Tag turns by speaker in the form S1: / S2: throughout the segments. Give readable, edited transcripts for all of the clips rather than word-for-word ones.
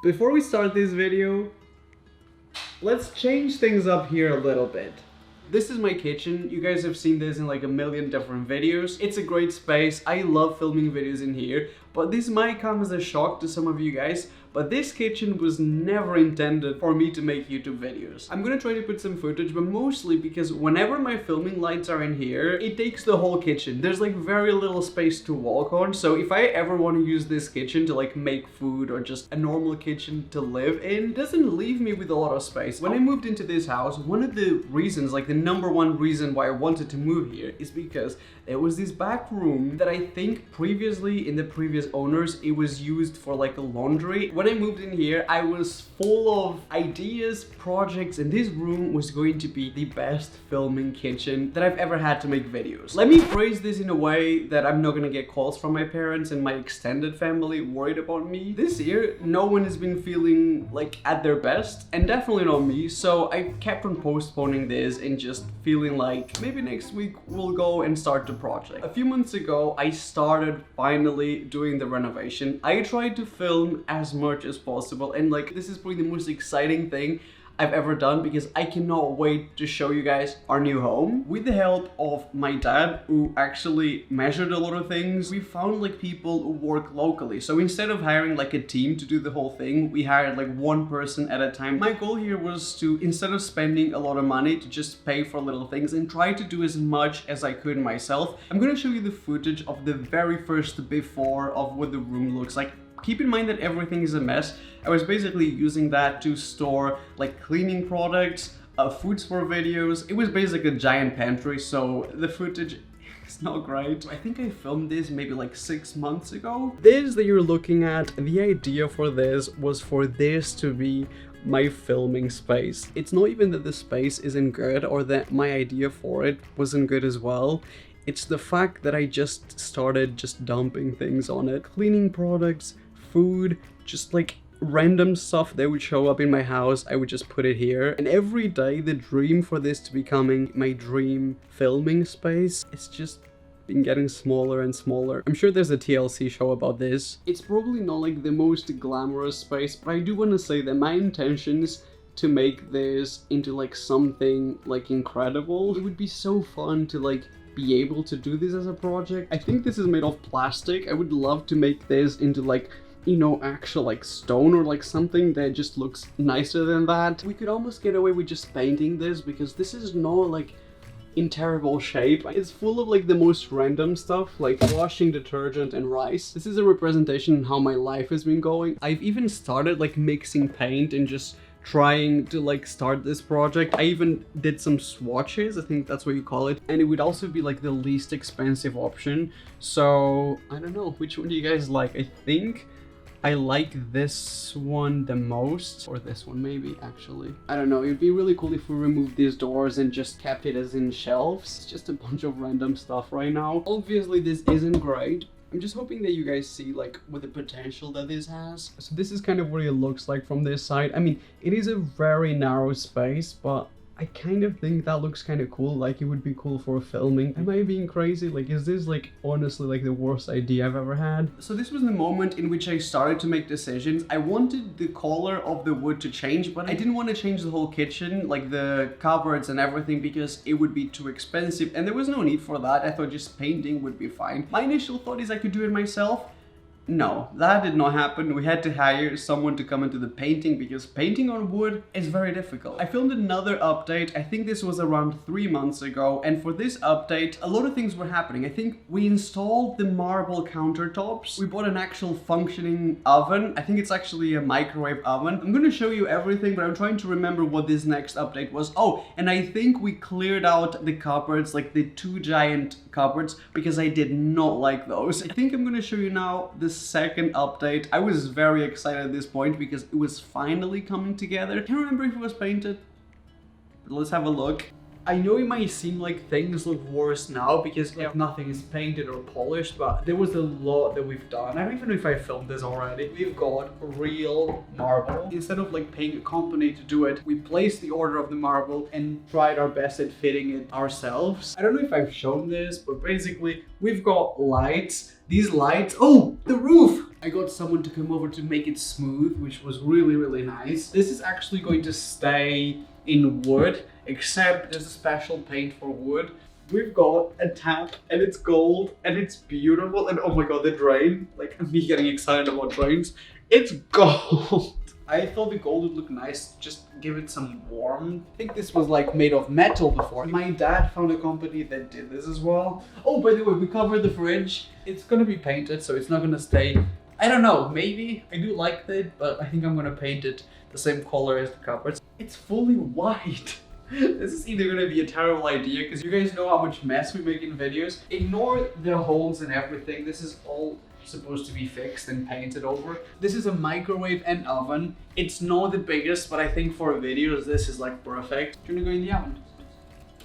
S1: Before we start this video, let's change things up here a little bit. This is my kitchen. You guys have seen this in like a million different videos. It's a great space. I love filming videos in here, but this might come as a shock to some of you guys. But this kitchen was never intended for me to make YouTube videos. I'm gonna try to put some footage, but mostly because whenever my filming lights are in here, it takes the whole kitchen. There's like very little space to walk on. So if I ever want to use this kitchen to like make food or just a normal kitchen to live in, it doesn't leave me with a lot of space. When I moved into this house, one of the reasons, like the number one reason why I wanted to move here is because there was this back room that I think previously in the previous owners, it was used for like a laundry. When I moved in here, I was full of ideas, projects, and this room was going to be the best filming kitchen that I've ever had to make videos. Let me phrase this in a way that I'm not gonna get calls from my parents and my extended family worried about me. This year, no one has been feeling like at their best, and definitely not me, so I kept on postponing this and just feeling like maybe next week we'll go and start the project. A few months ago, I started finally doing the renovation. I tried to film as much as possible, and like this is probably the most exciting thing I've ever done because I cannot wait to show you guys our new home. With the help of my dad, who actually measured a lot of things, we found like people who work locally. So instead of hiring like a team to do the whole thing, we hired like one person at a time. My goal here was to, instead of spending a lot of money, to just pay for little things and try to do as much as I could myself. I'm gonna show you the footage of the very first before of what the room looks like. Keep in mind that everything is a mess. I was basically using that to store like cleaning products, foods for videos. It was basically a giant pantry, so the footage is not great. I think I filmed this maybe like 6 months ago. This that you're looking at, the idea for this was for this to be my filming space. It's not even that the space isn't good or that my idea for it wasn't good as well. It's the fact that I just started just dumping things on it. Cleaning products, food, just like random stuff that would show up in my house, I would just put it here. And every day the dream for this to becoming my dream filming space, it's just been getting smaller and smaller. I'm sure there's a TLC show about this. It's probably not like the most glamorous space, but I do want to say that my intentions to make this into like something like incredible. It would be so fun to like be able to do this as a project. I think this is made of plastic. I would love to make this into like, you know, actual like stone or like something that just looks nicer than that. We could almost get away with just painting this because this is not like in terrible shape. It's full of like the most random stuff like washing detergent and rice. This is a representation of how my life has been going. I've even started like mixing paint and just trying to like start this project. I even did some swatches, I think that's what you call it, and it would also be like the least expensive option. So I don't know, which one do you guys like? I think I like this one the most, or this one maybe actually. I don't know, it'd be really cool if we removed these doors and just kept it as in shelves. It's just a bunch of random stuff right now. Obviously this isn't great. I'm just hoping that you guys see like what the potential that this has. So this is kind of what it looks like from this side. I mean, it is a very narrow space, but I kind of think that looks kind of cool. Like it would be cool for filming. Am I being crazy? Like, is this like honestly like the worst idea I've ever had? So this was the moment in which I started to make decisions. I wanted the color of the wood to change, but I didn't want to change the whole kitchen, like the cupboards and everything, because it would be too expensive and there was no need for that. I thought just painting would be fine. My initial thought is I could do it myself. No, that did not happen. We had to hire someone to come into the painting because painting on wood is very difficult. I filmed another update, I think this was around 3 months ago, and for this update, a lot of things were happening. I think we installed the marble countertops. We bought an actual functioning oven. I think it's actually a microwave oven. I'm gonna show you everything, but I'm trying to remember what this next update was. Oh, and I think we cleared out the cupboards, like the 2 giant cupboards, because I did not like those. I think I'm gonna show you now the second update. I was very excited at this point because it was finally coming together. I can't remember if it was painted, but let's have a look. I know it might seem like things look worse now because like nothing is painted or polished, but there was a lot that we've done. I don't even know if I filmed this already. We've got real marble. Instead of like paying a company to do it, we placed the order of the marble and tried our best at fitting it ourselves. I don't know if I've shown this, but basically we've got lights. These lights, oh, the roof! I got someone to come over to make it smooth, which was really, really nice. This is actually going to stay in wood, except there's a special paint for wood. We've got a tap and it's gold and it's beautiful, and oh my god, the drain, like me getting excited about drains, it's gold. I thought the gold would look nice, just give it some warmth. I think this was like made of metal before. My dad found a company that did this as well. Oh, by the way, we covered the fridge. It's gonna be painted, so it's not gonna stay, I don't know, maybe. I do like it, but I think I'm gonna paint it the same color as the cupboards. It's fully white. This is either gonna be a terrible idea, because you guys know how much mess we make in videos. Ignore the holes and everything. This is all supposed to be fixed and painted over. This is a microwave and oven. It's not the biggest, but I think for videos this is like perfect. Do you wanna go in the oven?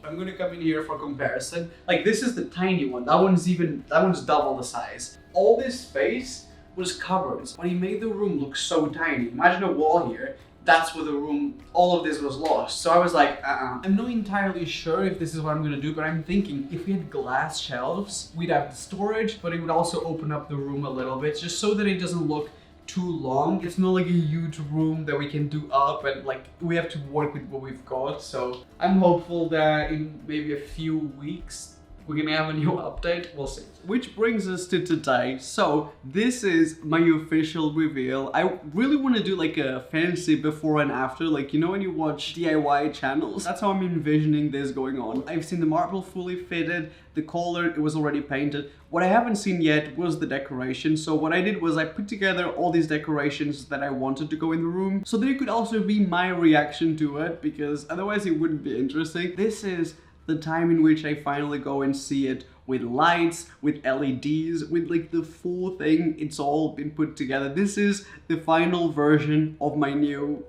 S1: I'm gonna come in here for comparison. Like, this is the tiny one. That one's double the size. All this space was cupboards, but he made the room look so tiny. Imagine a wall here. That's where the room, all of this was lost. So I was like, I'm not entirely sure if this is what I'm gonna do, but I'm thinking if we had glass shelves, we'd have the storage, but it would also open up the room a little bit, just so that it doesn't look too long. It's not like a huge room that we can do up, and like we have to work with what we've got. So I'm hopeful that in maybe a few weeks, we're gonna have a new update, we'll see. Which brings us to today. So this is my official reveal. I really want to do like a fancy before and after, like, you know when you watch DIY channels? That's how I'm envisioning this going on. I've seen the marble fully fitted, the color, it was already painted. What I haven't seen yet was the decoration. So what I did was I put together all these decorations that I wanted to go in the room, so that it could also be my reaction to it, because otherwise it wouldn't be interesting. This is the time in which I finally go and see it with lights, with LEDs, with like the full thing. It's all been put together. This is the final version of our new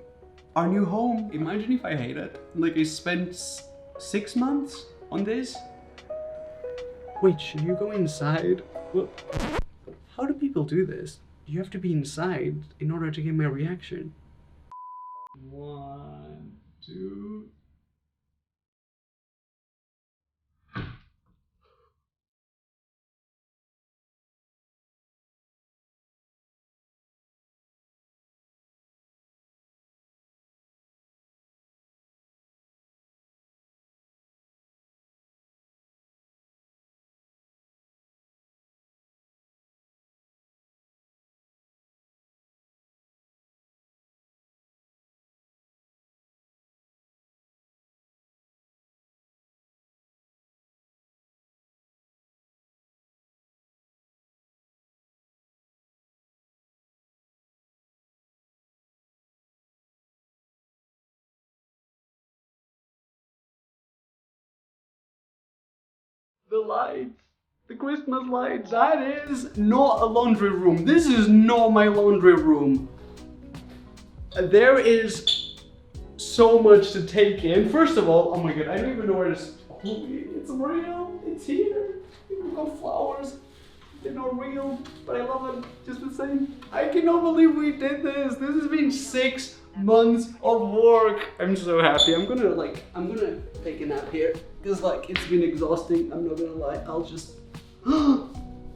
S1: home. Imagine if I hate it. Like, I spent 6 months on this. Wait, should you go inside? Well, how do people do this? You have to be inside in order to get my reaction. 1, 2... The lights, the Christmas lights. That is not a laundry room. This is not my laundry room. There is so much to take in. First of all, oh my god, I don't even know where this. It's real. It's here. We've got flowers. They're not real, but I love them just the same. I cannot believe we did this. This has been 6 months of work. I'm so happy. I'm gonna take a nap here, because like it's been exhausting. I'm not gonna lie. I'll just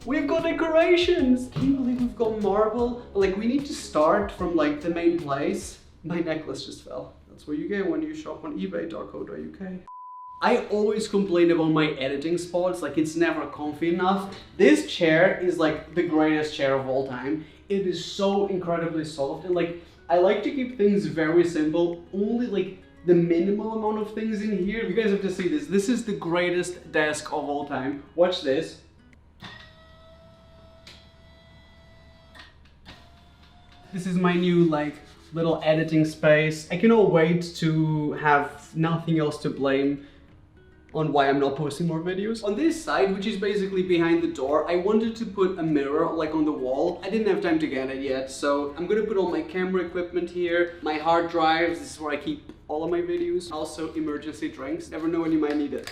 S1: we've got decorations. Can you believe we've got marble? Like, we need to start from like the main place. My necklace just fell. That's what you get when you shop on ebay.co.uk. I always complain about my editing spots, like it's never comfy enough. This chair is like the greatest chair of all time. It is so incredibly soft, and like I like to keep things very simple, only like the minimal amount of things in here. You guys have to see this. This is the greatest desk of all time. Watch this. This is my new like little editing space. I cannot wait to have nothing else to blame on why I'm not posting more videos. On this side, which is basically behind the door, I wanted to put a mirror like on the wall. I didn't have time to get it yet, so I'm gonna put all my camera equipment here, my hard drives. This is where I keep all of my videos. Also emergency drinks, never know when you might need it.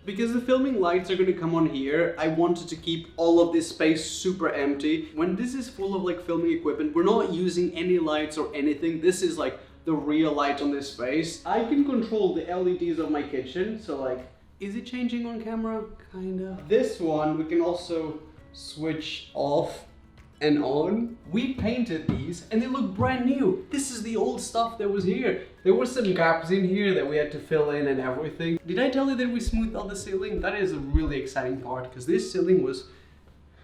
S1: Because the filming lights are gonna come on here, I wanted to keep all of this space super empty. When this is full of like filming equipment, we're not using any lights or anything. This is like the real light on this space. I can control the LEDs of my kitchen, so like, is it changing on camera? Kinda. This one we can also switch off and on. We painted these and they look brand new. This is the old stuff that was here. There were some gaps in here that we had to fill in and everything. Did I tell you that we smoothed out the ceiling? That is a really exciting part because this ceiling was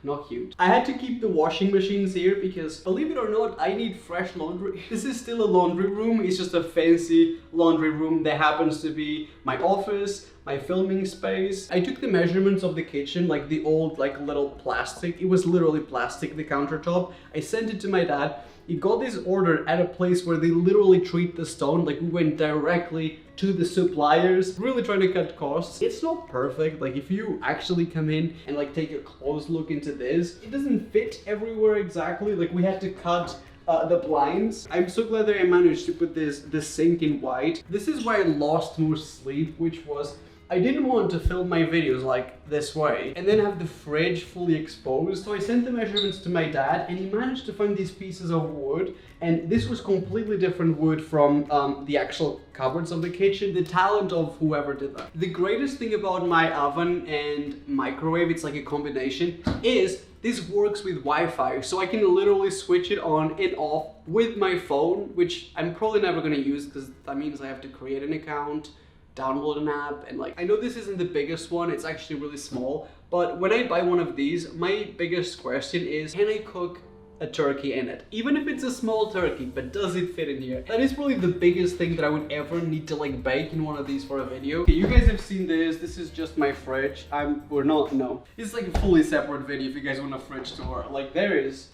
S1: not cute. I had to keep the washing machines here because, believe it or not, I need fresh laundry. This is still a laundry room. It's just a fancy laundry room that happens to be my office, my filming space. I took the measurements of the kitchen, like the old, like little plastic. It was literally plastic, the countertop. I sent it to my dad. He got this order at a place where they literally treat the stone. Like, we went directly to the suppliers, really trying to cut costs. It's not perfect. Like, if you actually come in and like take a close look into this, it doesn't fit everywhere exactly. Like, we had to cut the blinds. I'm so glad that I managed to put the sink in white. This is why I lost most sleep, which was I didn't want to film my videos like this way and then have the fridge fully exposed. So I sent the measurements to my dad and he managed to find these pieces of wood, and this was completely different wood from the actual cupboards of the kitchen. The talent of whoever did that. The greatest thing about my oven and microwave, it's like a combination, is this works with Wi-Fi, so I can literally switch it on and off with my phone, which I'm probably never gonna use because that means I have to create an account, download an app, and like, I know this isn't the biggest one, it's actually really small, but when I buy one of these, my biggest question is, can I cook a turkey in it? Even if it's a small turkey, but does it fit in here? That is probably the biggest thing that I would ever need to like bake in one of these for a video. Okay, you guys have seen this is just my fridge. It's like a fully separate video if you guys want a fridge tour. Like, there is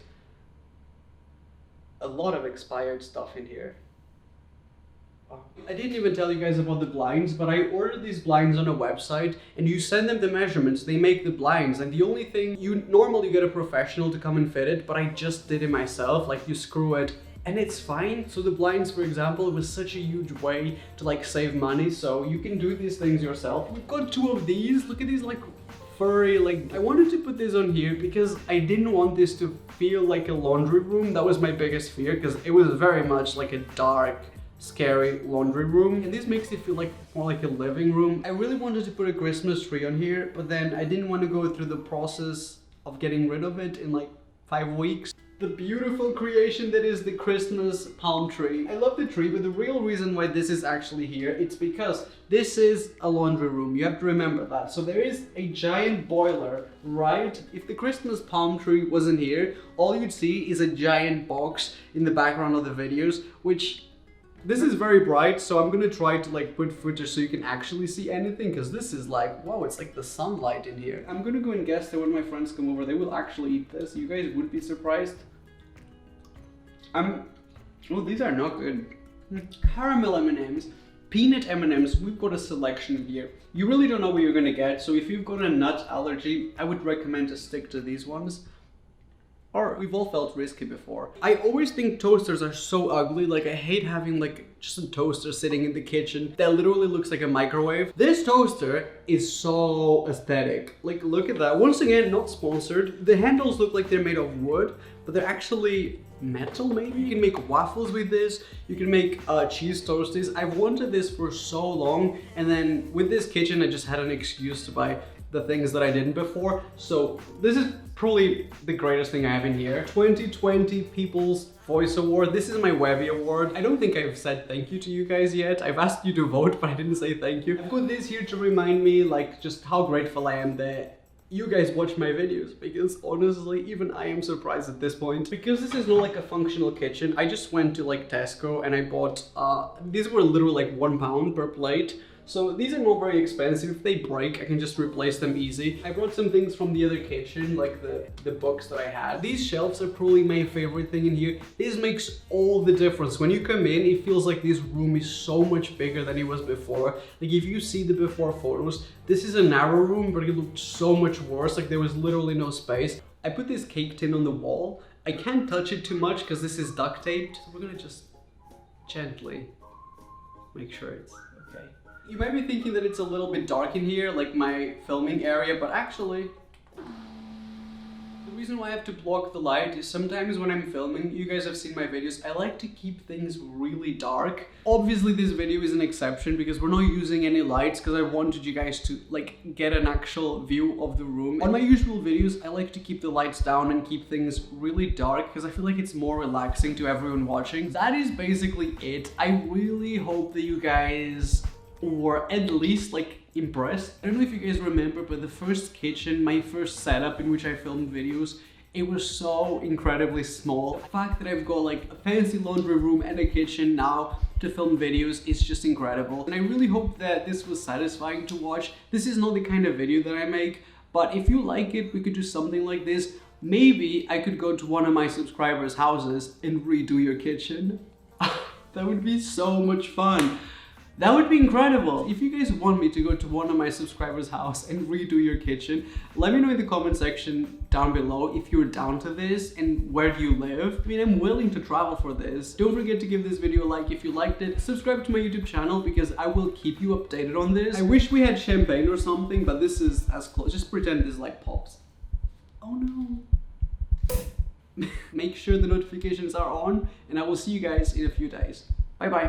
S1: a lot of expired stuff in here. I didn't even tell you guys about the blinds, but I ordered these blinds on a website and you send them the measurements, they make the blinds, and the only thing, you normally get a professional to come and fit it, but I just did it myself. Like, you screw it and it's fine. So the blinds, for example, it was such a huge way to like save money, so you can do these things yourself. We've got two of these. Look at these, like furry, like, I wanted to put this on here because I didn't want this to feel like a laundry room. That was my biggest fear because it was very much like a dark, scary laundry room, and this makes it feel like more like a living room. I really wanted to put a Christmas tree on here, but then I didn't want to go through the process of getting rid of it in like 5 weeks. The beautiful creation that is the Christmas palm tree. I love the tree, but the real reason why this is actually here, it's because this is a laundry room. You have to remember that. So there is a giant boiler, right? If the Christmas palm tree wasn't here, all you'd see is a giant box in the background of the videos, which this is very bright, so I'm gonna try to like put footage so you can actually see anything, because this is like, wow, it's like the sunlight in here. I'm gonna go and guess that when my friends come over, they will actually eat this. You guys would be surprised. Oh, these are not good. Caramel M&Ms, peanut M&Ms, we've got a selection here. You really don't know what you're gonna get, so if you've got a nut allergy, I would recommend to stick to these ones. Or we've all felt risky before. I always think toasters are so ugly. Like, I hate having like just a toaster sitting in the kitchen that literally looks like a microwave. This toaster is so aesthetic. Like, look at that. Once again, not sponsored. The handles look like they're made of wood, but they're actually metal maybe. You can make waffles with this. You can make cheese toasties. I've wanted this for so long, and then with this kitchen, I just had an excuse to buy the things that I didn't before. So this is probably the greatest thing I have in here. 2020 People's Voice Award. This is my Webby Award. I don't think I've said thank you to you guys yet. I've asked you to vote, but I didn't say thank you. I put this here to remind me like just how grateful I am that you guys watch my videos, because honestly, even I am surprised at this point. Because this is not like a functional kitchen, I just went to like Tesco and I bought, these were literally like £1 per plate. So these are not very expensive. If they break, I can just replace them easy. I brought some things from the other kitchen, like the books that I had. These shelves are probably my favorite thing in here. This makes all the difference. When you come in, it feels like this room is so much bigger than it was before. Like, if you see the before photos, this is a narrow room, but it looked so much worse. Like, there was literally no space. I put this cake tin on the wall. I can't touch it too much because this is duct taped. So we're gonna just gently make sure it's okay. You might be thinking that it's a little bit dark in here, like my filming area, but actually, The reason why I have to block the light is sometimes when I'm filming, you guys have seen my videos, I like to keep things really dark. Obviously this video is an exception because we're not using any lights because I wanted you guys to like get an actual view of the room. On my usual videos, I like to keep the lights down and keep things really dark because I feel like it's more relaxing to everyone watching. That is basically it. I really hope that you guys were at least like impressed. I don't know if you guys remember, but the first kitchen, my first setup in which I filmed videos, it was so incredibly small. The fact that I've got like a fancy laundry room and a kitchen now to film videos is just incredible. And I really hope that this was satisfying to watch. This is not the kind of video that I make, but if you like it, we could do something like this. Maybe I could go to one of my subscribers' houses and redo your kitchen. That would be so much fun. That would be incredible. If you guys want me to go to one of my subscribers' house and redo your kitchen, let me know in the comment section down below if you're down to this and where do you live. I mean, I'm willing to travel for this. Don't forget to give this video a like if you liked it. Subscribe to my YouTube channel because I will keep you updated on this. I wish we had champagne or something, but this is as close. Just pretend this like pops. Oh no. Make sure the notifications are on and I will see you guys in a few days. Bye bye.